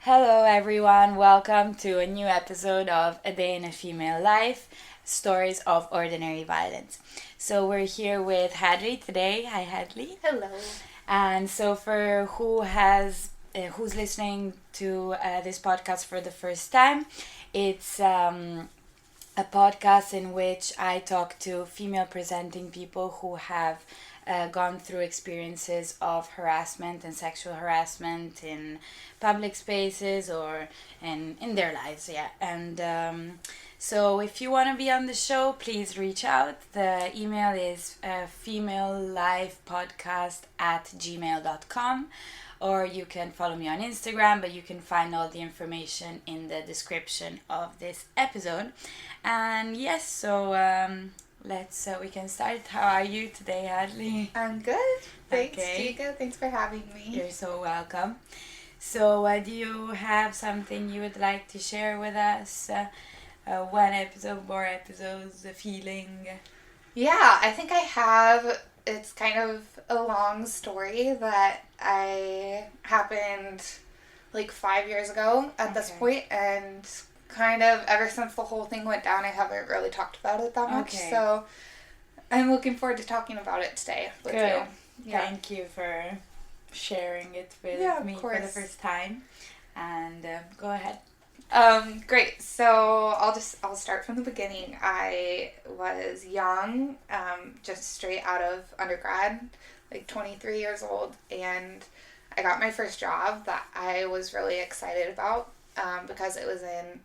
Hello, everyone. Welcome to a new episode of A Day in a Female Life Stories of Ordinary Violence. So, we're here with Hadley today. Hi, Hadley. Hello. And so, for who's listening to this podcast for the first time, it's a podcast in which I talk to female presenting people who have gone through experiences of harassment and sexual harassment in public spaces or in their lives, yeah. And so if you want to be on the show, please reach out. The email is femalelifepodcast@gmail.com, or you can follow me on Instagram, but you can find all the information in the description of this episode. And yes, so we can start. How are you today, Hadley? I'm good. Thanks, Okay. Chica. Thanks for having me. You're so welcome. So, do you have something you would like to share with us? One episode, more episodes, a feeling? Yeah, I think I have. It's kind of a long story that happened like 5 years ago at this point, and kind of ever since the whole thing went down, I haven't really talked about it that much. Okay. So I'm looking forward to talking about it today with Good. you. Yeah. Thank you for sharing it with Yeah, of me for course. the first time. And go ahead. Great. So I'll start from the beginning. I was young, just straight out of undergrad, like 23 years old, and I got my first job that I was really excited about because it was in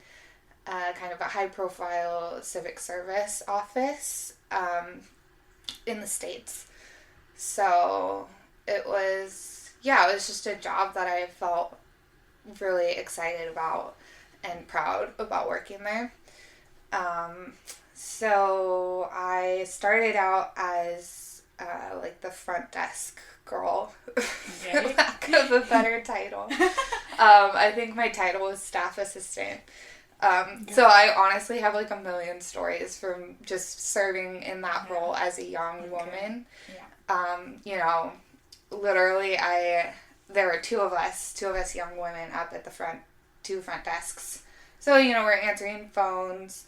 kind of a high-profile civic service office in the States. So it was just a job that I felt really excited about and proud about working there. So I started out as like the front desk girl, for lack of a better title. I think my title was staff assistant. So I honestly have like a million stories from just serving in that role as a young woman. Yeah. Literally there were two of us young women up at the two front desks. So, we're answering phones,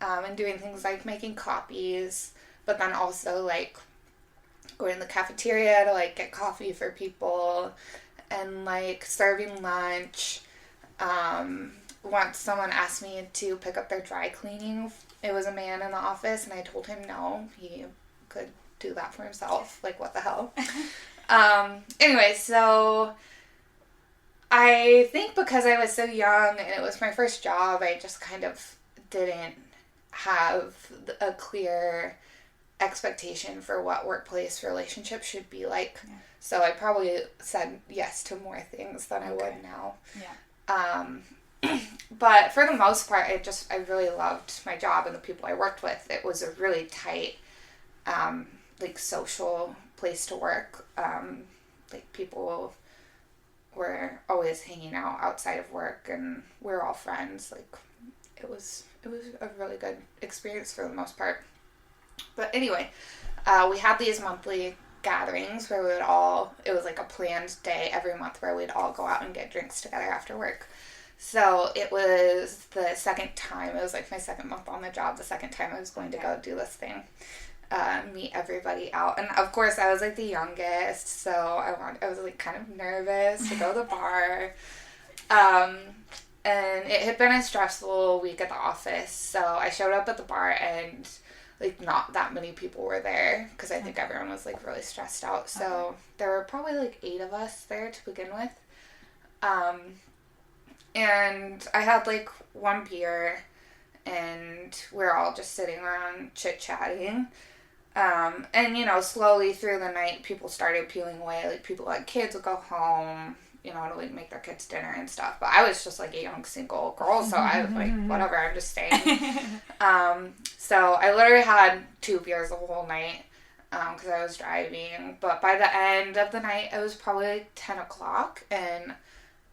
and doing things like making copies, but then also like going to the cafeteria to like get coffee for people and like serving lunch. Once someone asked me to pick up their dry cleaning. It was a man in the office, and I told him no, he could do that for himself. Like, what the hell? Anyway, so I think because I was so young and it was my first job, I just kind of didn't have a clear expectation for what workplace relationships should be like. Yeah. So I probably said yes to more things than I would now. Yeah. But for the most part, I really loved my job and the people I worked with. It was a really tight, like social place to work. Like people were always hanging out outside of work, and we're all friends. Like it was a really good experience for the most part. But anyway, we had these monthly gatherings where it was like a planned day every month where we'd all go out and get drinks together after work. So it was the second time, it was like my second month on the job, the second time I was going to go do this thing, meet everybody out. And of course I was like the youngest, so I was like kind of nervous to go to the bar. And it had been a stressful week at the office, so I showed up at the bar and like not that many people were there because I think everyone was like really stressed out. So there were probably like 8 of us there to begin with. And I had like one beer, and we're all just sitting around chit-chatting. And, slowly through the night, people started peeling away. Like, people like kids would go home, to like make their kids dinner and stuff. But I was just like a young single girl, so I was like, whatever, I'm just staying. So I literally had 2 beers the whole night because I was driving. But by the end of the night, it was probably like 10 o'clock, and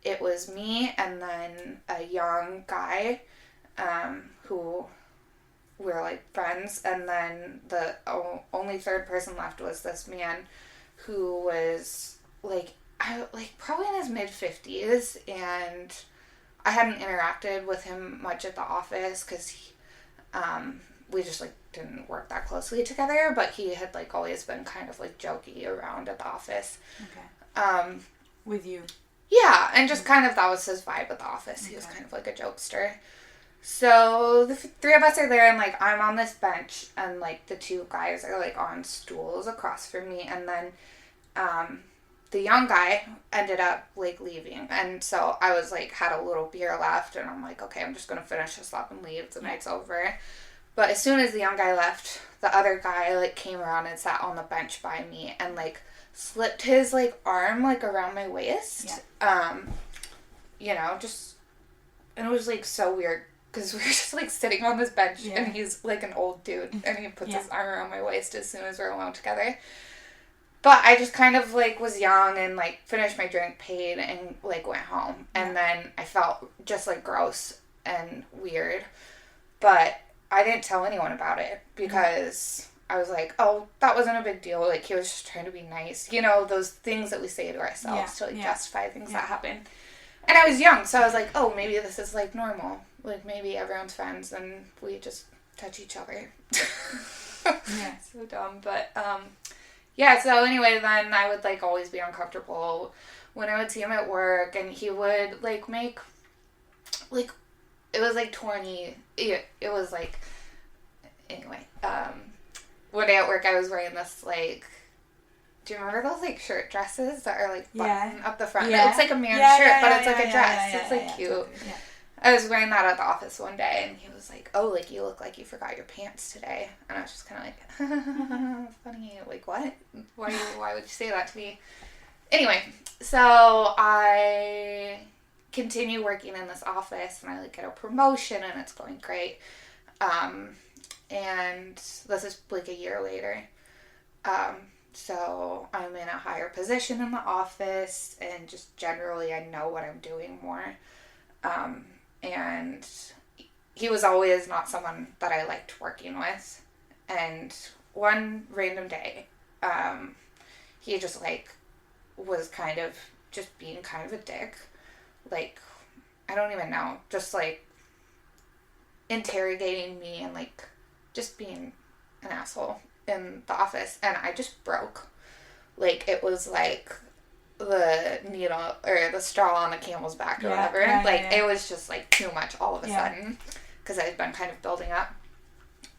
it was me and then a young guy who we were like friends, and then the only third person left was this man who was like probably in his mid-50s, and I hadn't interacted with him much at the office because we just, like, didn't work that closely together, but he had, like, always been kind of, like, jokey around at the office. Okay. With you? Yeah, and just kind of that was his vibe at the office. He was kind of like a jokester. So the three of us are there, and, like, I'm on this bench, and, like, the two guys are, like, on stools across from me, and then the young guy ended up, like, leaving, and so I was, like, had a little beer left, and I'm like, okay, I'm just gonna finish this up and leave. The night's over. But as soon as the young guy left, the other guy, like, came around and sat on the bench by me and, like, slipped his, like, arm, like, around my waist. Yeah. You know, just, and it was, like, so weird, because we were just, like, sitting on this bench, and he's, like, an old dude, and he puts his arm around my waist as soon as we're alone together. But I just kind of, like, was young and, like, finished my drink, paid, and, like, went home. And then I felt just, like, gross and weird. But I didn't tell anyone about it because I was like, oh, that wasn't a big deal. Like, he was just trying to be nice. You know, those things that we say to ourselves to, like, justify things that happen. And I was young, so I was like, oh, maybe this is, like, normal. Like, maybe everyone's friends and we just touch each other. Yeah. So dumb. But, yeah, so anyway, then I would, like, always be uncomfortable when I would see him at work, and he would, like, make, like, it was, like, it was, like, anyway, one day at work I was wearing this, like, do you remember those, like, shirt dresses that are, like, buttoned up the front? Yeah. It looks like a man's shirt, but it's, like, a dress. It's, like, cute. Totally. Yeah. I was wearing that at the office one day, and he was like, oh, like, you look like you forgot your pants today. And I was just kind of like, funny, like, what? Why would you say that to me? Anyway, so I continue working in this office, and I, like, get a promotion, and it's going great. And this is, like, a year later. So I'm in a higher position in the office, and just generally I know what I'm doing more. And he was always not someone that I liked working with. And one random day, he just, like, was kind of just being kind of a dick. Like, I don't even know, just, like, interrogating me and, like, just being an asshole in the office. And I just broke. Like, it was, like, the needle or the straw on the camel's back or whatever. It was just, like, too much all of a sudden because I'd been kind of building up,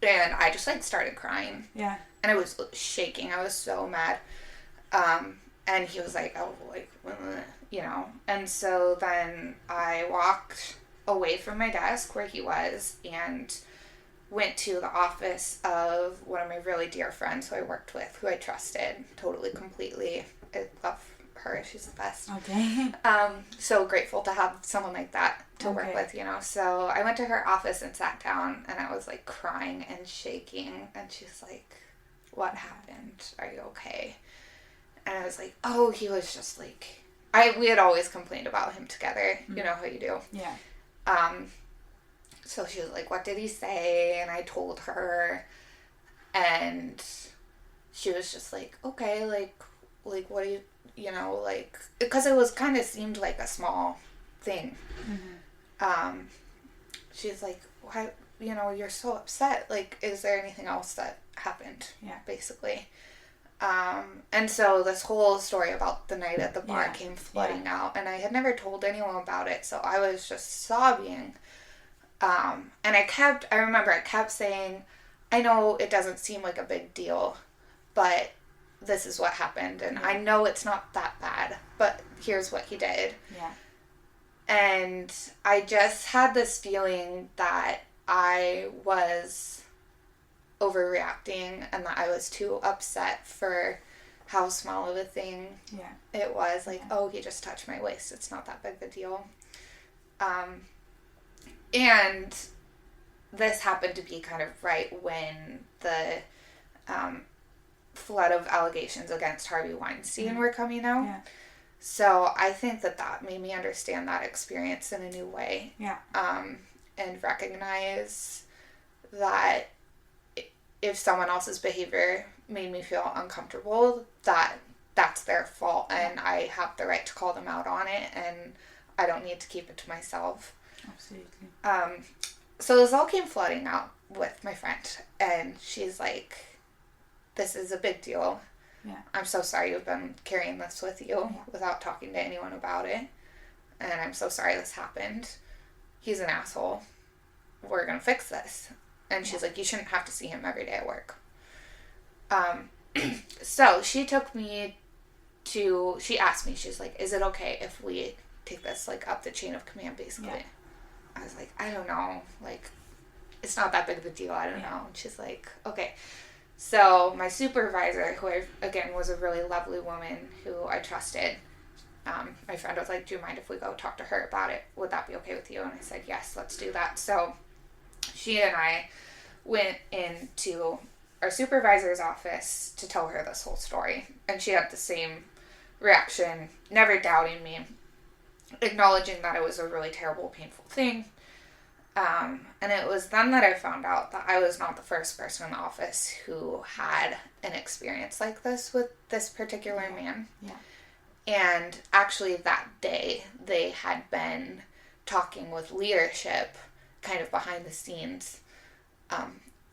and I just, like, started crying. And I was shaking. I was so mad. And he was like, oh, like, you know. And so then I walked away from my desk where he was and went to the office of one of my really dear friends who I worked with, who I trusted totally, completely. I love her. She's the best. Okay. So grateful to have someone like that to work with, you know. So I went to her office and sat down, and I was, like, crying and shaking, and she's like, what happened? Are you okay? And I was like, oh, he was just, like, we had always complained about him together. You know how you do. So she was like, what did he say? And I told her, and she was just like, okay, like, what do you know, like, because it was kind of seemed like a small thing. She's like, why, you know, you're so upset. Like, is there anything else that happened? Basically. And so this whole story about the night at the bar came flooding out, and I had never told anyone about it, so I was just sobbing. And I remember I kept saying, I know it doesn't seem like a big deal, but this is what happened, and I know it's not that bad, but here's what he did. And I just had this feeling that I was overreacting and that I was too upset for how small of a thing it was. Like, oh, he just touched my waist. It's not that big of a deal. And this happened to be kind of right when the flood of allegations against Harvey Weinstein were coming out. So I think that made me understand that experience in a new way. And recognize that if someone else's behavior made me feel uncomfortable, that that's their fault, and I have the right to call them out on it, and I don't need to keep it to myself. Absolutely. So this all came flooding out with my friend, and she's like, this is a big deal. Yeah. I'm so sorry you've been carrying this with you without talking to anyone about it, and I'm so sorry this happened. He's an asshole. We're gonna fix this. And she's like, you shouldn't have to see him every day at work. So she took me to, she asked me, she's like, is it okay if we take this, like, up the chain of command, basically? Yeah. I was like, I don't know. Like, it's not that big of a deal. I don't know. And she's like, okay. So my supervisor, who again was a really lovely woman who I trusted, my friend was like, do you mind if we go talk to her about it? Would that be okay with you? And I said, yes, let's do that. So she and I went into our supervisor's office to tell her this whole story. And she had the same reaction, never doubting me, acknowledging that it was a really terrible, painful thing. And it was then that I found out that I was not the first person in the office who had an experience like this with this particular man. Yeah. And actually that day, they had been talking with leadership kind of behind the scenes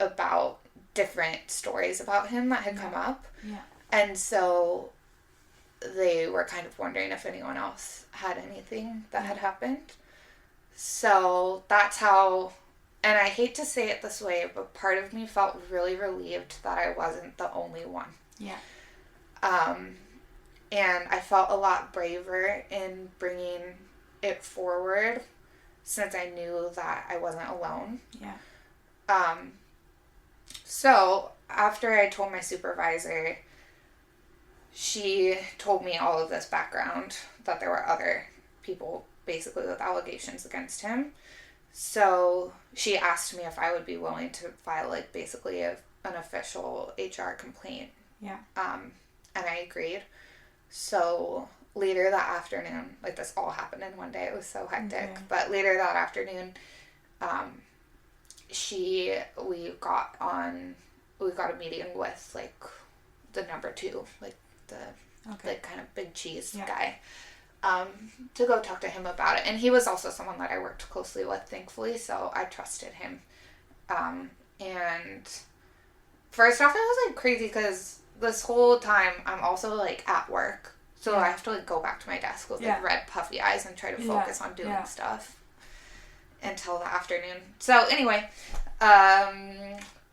about different stories about him that had come up. Yeah. And so they were kind of wondering if anyone else had anything that had happened. So that's how, and I hate to say it this way, but part of me felt really relieved that I wasn't the only one. Yeah. And I felt a lot braver in bringing it forward since I knew that I wasn't alone. Yeah. So after I told my supervisor, she told me all of this background, that there were other people basically with allegations against him. So she asked me if I would be willing to file, like, basically an official HR complaint. Yeah. And I agreed. So later that afternoon, like, this all happened in one day. It was so hectic. Okay. But later that afternoon, we got a meeting with, like, the number 2, like the like kind of big cheese guy, to go talk to him about it. And he was also someone that I worked closely with, thankfully, so I trusted him. And first off, it was, like, crazy because this whole time I'm also, like, at work, so I have to, like, go back to my desk with, like, red puffy eyes and try to focus on doing stuff until the afternoon. So anyway,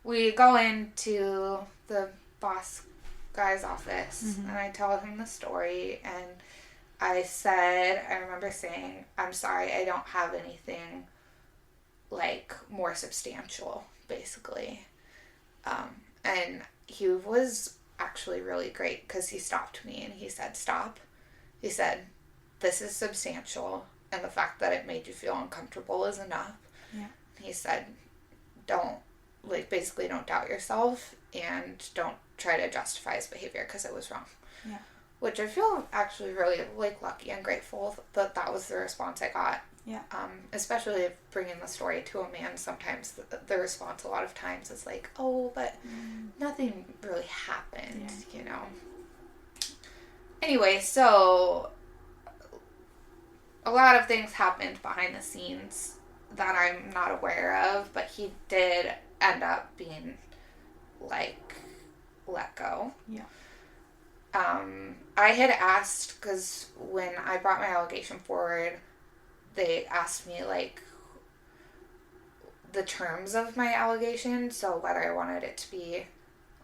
we go into the boss guy's office, and I tell him the story, and I remember saying, I'm sorry, I don't have anything, like, more substantial, basically. And he was actually really great, because he stopped me, and he said, stop. He said, this is substantial, and the fact that it made you feel uncomfortable is enough. Yeah. He said, don't doubt yourself, and don't try to justify his behavior because it was wrong. Yeah. Which I feel actually really, like, lucky and grateful that that was the response I got. Yeah. Especially bringing the story to a man, sometimes the response a lot of times is like, oh, but nothing really happened, you know. Anyway, so a lot of things happened behind the scenes that I'm not aware of, but he did end up being, like, let go. Yeah. I had asked, because when I brought my allegation forward, they asked me, like, the terms of my allegation, so whether I wanted it to be,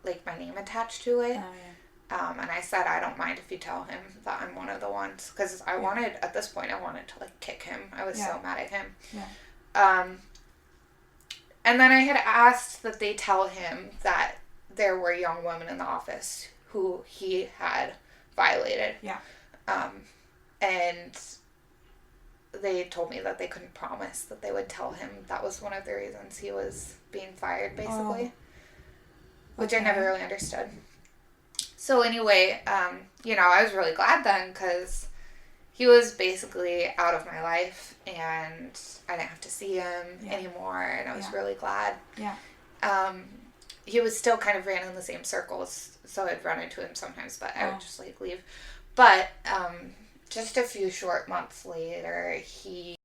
like, my name attached to it. Oh, yeah. And I said, I don't mind if you tell him that I'm one of the ones, because at this point, I wanted to, like, kick him. I was so mad at him. Yeah. And then I had asked that they tell him that there were young women in the office who he had violated. Yeah. And they told me that they couldn't promise that they would tell him that was one of the reasons he was being fired, basically. Which I never really understood. So anyway, I was really glad then, because he was basically out of my life, and I didn't have to see him anymore, and I was really glad. Yeah. he was still kind of ran in the same circles, so I'd run into him sometimes, but I would Oh. just, like, leave. But just a few short months later, he